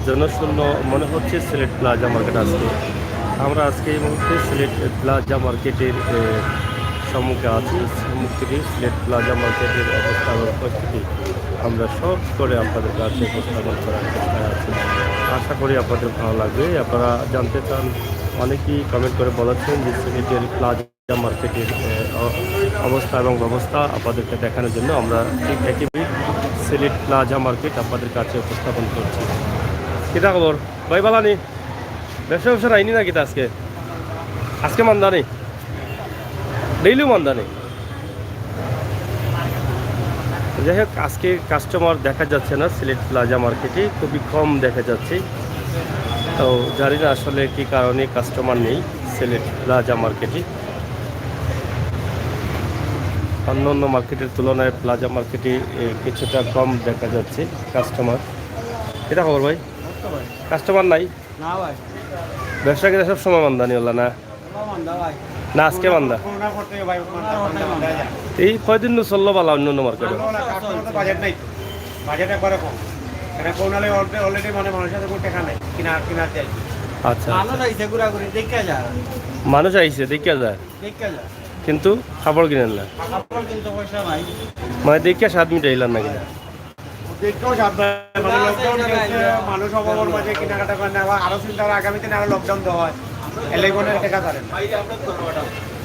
জনশূন্য মনে হচ্ছে সিলেট প্লাজা মার্কেট আজকে। আমরা আজকে এই মুহূর্তে সিলেট প্লাজা মার্কেটের সম্মুখে আছি। সম্মুখে সিলেট প্লাজা মার্কেটের অবস্থা এবং পরিস্থিতি আমরা সব করে আপনাদের কাছে উপস্থাপন করার চেষ্টায় আছি। আশা করি আপনাদের ভালো লাগবে। আপনারা জানতে চান, অনেকেই কমেন্ট করে বলেছেন যে সিলেটের প্লাজা মার্কেটের অবস্থা এবং ব্যবস্থা আপনাদেরকে দেখানোর জন্য আমরা ঠিক একই সিলেট প্লাজা মার্কেট আপনাদের কাছে উপস্থাপন করছি। কিতা খবর ভাই? বালানি ব্যবসা ব্যবসা আইনি না কিতা? আজকে আজকে মান্দা নেই, ডেইলিও মান্দা নেই। যাই হোক, আজকে কাস্টমার দেখা যাচ্ছে না সিলেট প্লাজা মার্কেটে, খুবই কম দেখা যাচ্ছে। তো জানি না আসলে কী কারণে কাস্টমার নেই সিলেট প্লাজা মার্কেটে। অন্য অন্য মার্কেটের তুলনায় প্লাজা মার্কেটে কিছুটা কম দেখা যাচ্ছে কাস্টমার। এটা খবর ভাই? কাস্টমার নাই না ভাই, ব্যবসা কিন্তু সব সময় মান্দানি হল না? না আজকে মান্দা। এই কয়দিন চললো বালা অন্য অন্য মার্কেটে? বাজেট নাই, বাজেট একবারে কম। অলরেডি মানে মানুষের কোনো টাকা নাই কিনার চাই। আচ্ছা, মানুষ আইছে ঘুরাঘুরি দেখা যায়, মানুষ আইছে দেখা যায়, কিন্তু খাবার কিনেন না। কিন্তু পয়সা নাই, মানে দেখিয়া 7 মিনিট আইলাম না কিনা? দেখতেও মানুষ অভাবের মাঝে কেনাকাটা করে না। আরো চিন্তা হবে আগামীতে আরো লকডাউন দেওয়া হয়, এলাকায় টাকা ধরেন।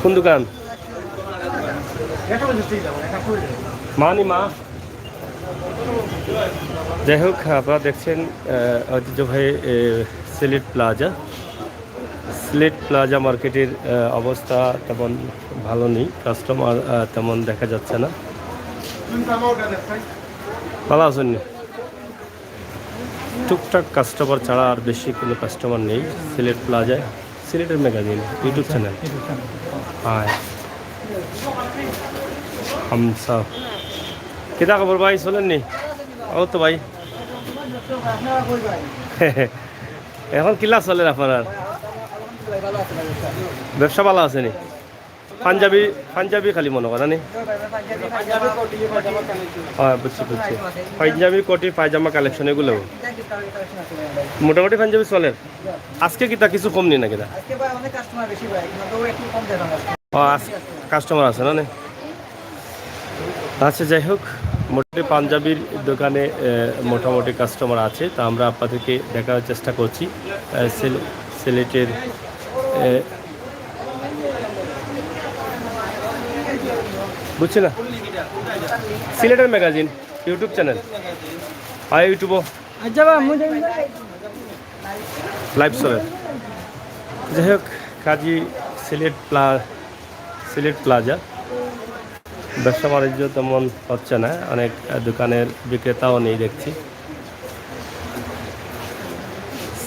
কোন দোকান? মানি মা। যাই হোক, আপনারা দেখছেন ঐতিহ্যবাহী সিলেট প্লাজা। সিলেট প্লাজা মার্কেটের অবস্থা তেমন ভালো নেই, কাস্টমার তেমন দেখা যাচ্ছে না। ভালো আছেন? টুকটাক কাস্টমার ছাড়া আর বেশি কোনো কাস্টমার নেই সিলেট প্লাজায়। সিলেটের ম্যাগাজিন ইউটিউব চ্যানেল। হ্যাঁ, হামসা। কিতা খবর ভাই? চলেননি? ও তো ভাই এখন কিলা চলে আপনার? ব্যবসা ভালো আছে নি? পাঞ্জাবি পাঞ্জাবি খালি মনে করা নি? হ্যাঁ, বুঝছি বুঝছি। পাঞ্জাবি কোটি পায়জামা কালেকশন এগুলো মোটামুটি পাঞ্জাবি চলে। আজকে কিতা কিছু কম নি না কিনা? কাস্টমার আছে না? আচ্ছা, যাই হোক, মোটামুটি পাঞ্জাবির দোকানে মোটামুটি কাস্টমার আছে। তা আমরা আপনাদেরকে দেখার চেষ্টা করছি সিলেটের বুঝছি না, সিলেটের ম্যাগাজিন ইউটিউব চ্যানেল। হয় ইউটিউবও লাইভ চলে। যাই হোক, কাজী সিলেট প্লাজা ব্যবসা বাণিজ্য তেমন হচ্ছে না, অনেক দোকানের বিক্রেতাও নেই দেখছি।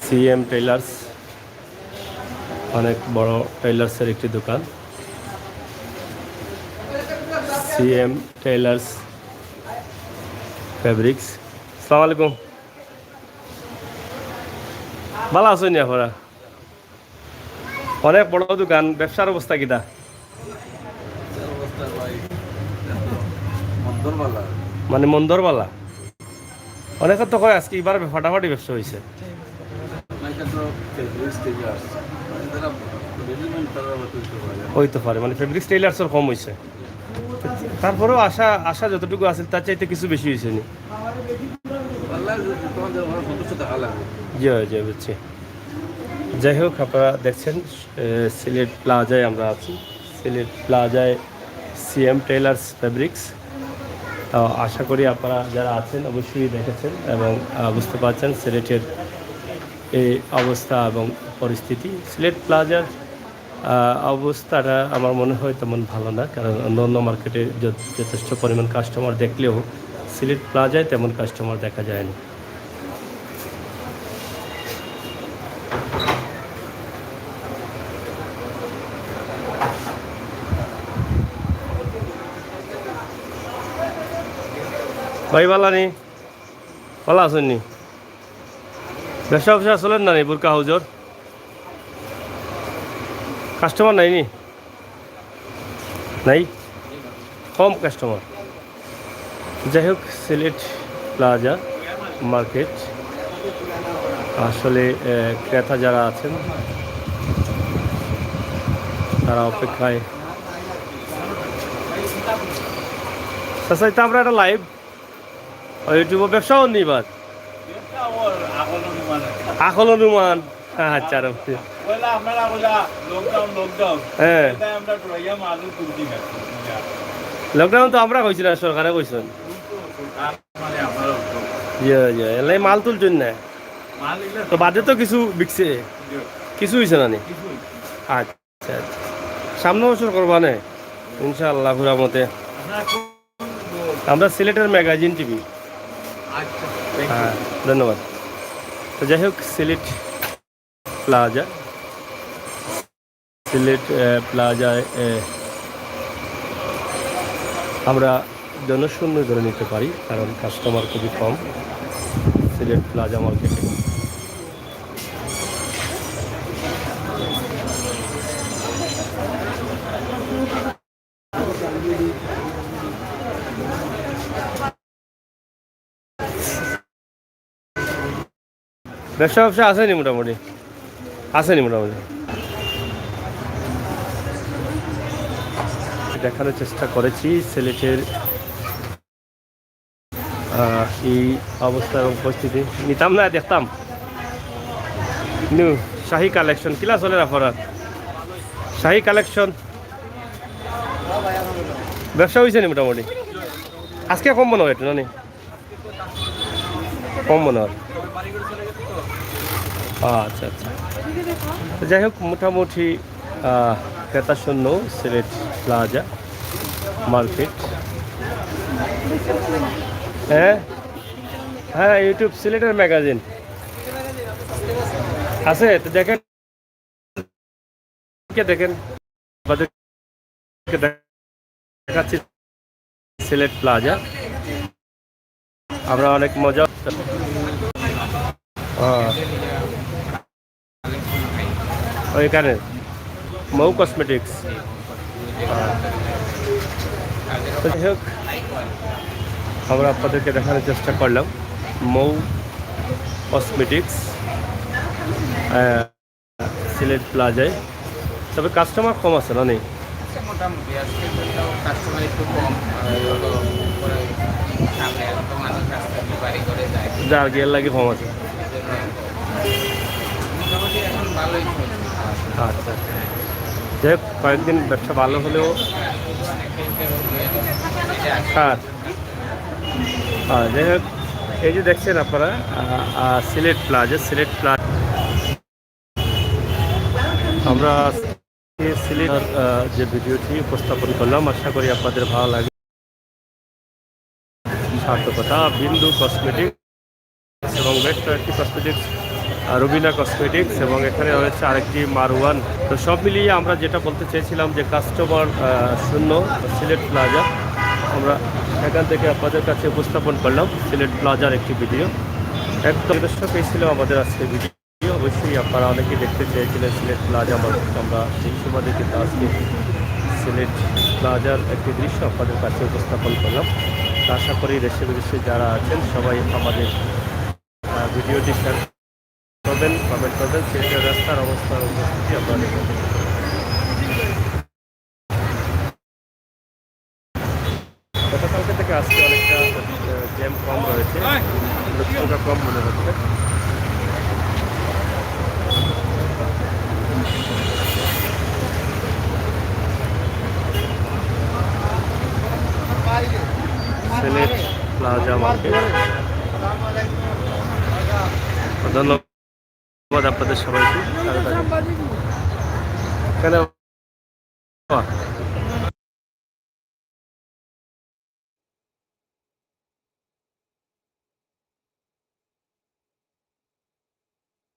সিএম টেইলার্স অনেক বড় টেইলার্সের একটি দোকান। CM tailors fabrics. আসসালামু আলাইকুম, ভালো আছেন আপনারা? অনেক বড় দোকান, ব্যবসার অবস্থা কিটা? মানে মন্দরবালা অনেকে তো কয় আজকে এবার ফাটাফাটি ব্যবসা হয়েছে। হইতে পারে, মানে ফেব্রিক্স টেইলার্সের কম হয়েছে, তারপরেও আশা যতটুকু আছে তার চাইতে কিছু বেশি হয়েছে নি? জি বুঝছি। যাই হোক, আপনারা দেখছেন সিলেট প্লাজায় আমরা আছি। সিলেট প্লাজায় সিএম টেইলার্স ফেব্রিক্স। আশা করি আপনারা যারা আছেন অবশ্যই দেখেছেন এবং বুঝতে পারছেন সিলেটের এই অবস্থা এবং পরিস্থিতি। সিলেট প্লাজার অবস্থাটা আমার মনে হয় তেমন ভালো না, কারণ অন্য মার্কেটে যথেষ্ট পরিমাণ কাস্টমার দেখলেও সিলেট প্লাজায় তেমন কাস্টমার দেখা যায়নি। ভাই ভালো নি? ভালো আছেন নি? ব্যবসা ব্যবসা চলেন না নি? বুরকা হাউজর কাস্টমার নাই নি? নাই, কম কাস্টমার। যাই হোক, সিলেট প্লাজা মার্কেট আসলে ক্রেতা যারা আছেন তারা অপেক্ষায়। আমরা একটা লাইভ ইউটিউবে ব্যবসাও নিবার আকল অনুমান। আচ্ছা হ্যাঁ, লকডাউন তো আমরা কইছি না, সরকারে কইছেন এলাই মাল তুলছেন না, তো বাদে তো কিছু বিকছে, কিছু হয়েছে না নি? আচ্ছা আচ্ছা, সামনে বছর করবা না ইনশাআল্লাহ ঘুরা মতে। আমরা সিলেটের ম্যাগাজিন টিভি। হ্যাঁ ধন্যবাদ। তো যাই হোক, সিলেট প্লাজায় আমরা জনশূন্য ধরে নিতে পারি, কারণ কাস্টমার খুবই কম সিলেট প্লাজা মার্কেটে। ব্যবসা আসেনি মোটামুটি, দেখানোর চেষ্টা করেছি সিলেটের এই অবস্থা এবং পরিস্থিতি। নিতাম না, দেখতাম নিউ শাহী কালেকশন কিলা চলে আপনার শাহী কালেকশন ব্যবসা হয়েছে নি মোটামুটি? আজকে কম মনে হয় একটু না, কম মনে হয়। আচ্ছা আচ্ছা, যাই হোক মোটামুটি ক্রেতা শূন্য সিলেট প্লাজা মার্কেট। হ্যাঁ হ্যাঁ, ইউটিউব সিলেটের ম্যাগাজিন আছে, তো দেখেন দেখাচ্ছি সিলেট প্লাজা। আমরা অনেক মজা ওইখানে মৌ কসমেটিক্স। যাই হোক, আমরা আপনাদেরকে দেখানোর চেষ্টা করলাম মৌ কসমেটিক্স সিলেট প্লাজায়। তবে কাস্টমার কম আছে না? নেই মোটামুটি আজকে কাস্টমার একটু কম, সামনে একদম মানুষ রাস্তা বাড়ি করে যায়, যার গিয়ার লাগে কম আছে। মোটামুটি এখন ভালোই চলছে। আচ্ছা, যাই হোক কয়েকদিন ব্যবসা ভালো হলেও যাই হোক, এই যে দেখছেন আপনারা সিলেট প্লাজা আমরা সিলেটের যে ভিডিওটি উপস্থাপন করলাম, আশা করি আপনাদের ভালো লাগে। সার্থকতা বিন্দু কসমেটিক্স এবং বেশ কয়েকটি কসমেটিক্স, রুবিনা কসমেটিক্স, এবং এখানে রয়েছে আরেকটি মারওয়ান। তো সব মিলিয়ে আমরা যেটা বলতে চেয়েছিলাম যে কাস্টমার শূন্য সিলেট প্লাজা। আমরা এখান থেকে আপনাদের কাছে উপস্থাপন করলাম সিলেট প্লাজার একটি ভিডিও। একদম দর্শক, এই ছিল আমাদের আজকে ভিডিও। অবশ্যই আপনারা অনেকেই দেখতে চেয়েছিলেন সিলেট প্লাজা মার্কেট। আমরা সেই সুবাদে কিন্তু আজকে সিলেট প্লাজার একটি দৃশ্য আপনাদের কাছে উপস্থাপন করলাম। আশা করি দেশে বিদেশে যারা আছেন সবাই আমাদের ভিডিওটি শেয়ার করবেন, কমেন্ট করবেন। সিলেটের রাস্তার অবস্থার উপস্থিতি আপনাদের গতকালকে থেকে আজকে অনেকটা জ্যাম কম রয়েছে, লোকসংখ্যা কম মনে হচ্ছে। Sylhet plaza market. ধন্যবাদ আপনাদের সবাইকে। কেন